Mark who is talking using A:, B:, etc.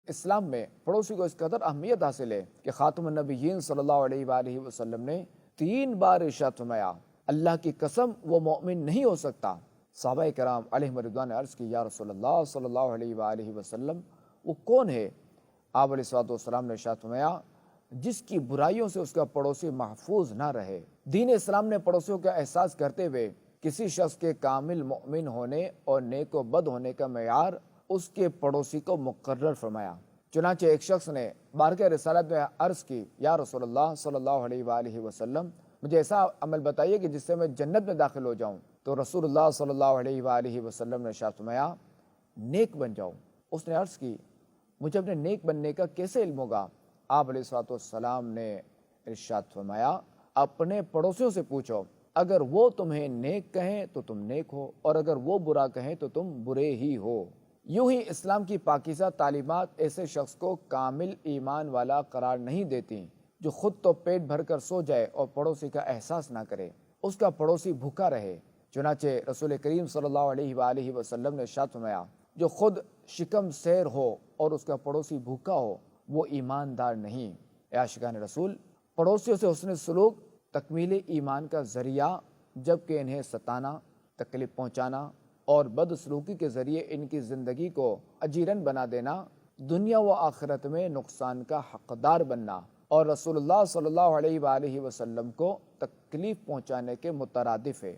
A: اسلام میں پڑوسی کو اس قدر اہمیت حاصل ہے کہ خاتم النبیین صلی اللہ علیہ وآلہ وسلم نے 3 بار ارشاد فرمایا اللہ کی قسم وہ مومن نہیں ہو سکتا۔ صحابہ کرام علیہم رضوان نے عرض کی یا رسول اللہ صلی اللہ علیہ وآلہ وسلم وہ کون ہے؟ آپ علیہ الصلوۃ والسلام نے ارشاد فرمایا جس کی برائیوں سے اس کا پڑوسی محفوظ نہ رہے۔ دین اسلام نے پڑوسیوں کا احساس کرتے ہوئے کسی شخص کے کامل مؤمن ہونے اور نیک و بد ہونے کا معیار اس کے پڑوسی کو مقرر فرمایا۔ چنانچہ ایک شخص نے بارگاہ رسالت میں عرض کی یا رسول اللہ صلی اللہ علیہ وآلہ وسلم مجھے ایسا عمل بتائیے کہ جس سے میں جنت میں داخل ہو جاؤں۔ تو رسول اللہ صلی اللہ علیہ وآلہ وسلم نے ارشاد فرمایا نیک بن جاؤ۔ اس نے عرض کی مجھے اپنے نیک بننے کا کیسے علم ہوگا؟ آپ علیہ الصلوۃ والسلام نے ارشاد فرمایا اپنے پڑوسیوں سے پوچھو، اگر وہ تمہیں نیک کہیں تو تم نیک ہو اور اگر وہ برا کہیں تو تم برے ہی ہو۔ یوں ہی اسلام کی پاکیزہ تعلیمات ایسے شخص کو کامل ایمان والا قرار نہیں دیتی جو خود تو پیٹ بھر کر سو جائے اور پڑوسی کا احساس نہ کرے، اس کا پڑوسی بھوکا رہے۔ چنانچہ رسول کریم صلی اللہ علیہ وآلہ وسلم نے ارشاد فرمایا جو خود شکم سیر ہو اور اس کا پڑوسی بھوکا ہو وہ ایماندار نہیں۔ اے عاشقان رسول، پڑوسیوں سے حسن سلوک تکمیل ایمان کا ذریعہ جبکہ انہیں ستانا، تکلیف پہنچانا اور بدسلوکی کے ذریعے ان کی زندگی کو اجیرن بنا دینا، دنیا و آخرت میں نقصان کا حقدار بننا اور رسول اللہ صلی اللہ علیہ وآلہ وسلم کو تکلیف پہنچانے کے مترادف ہے۔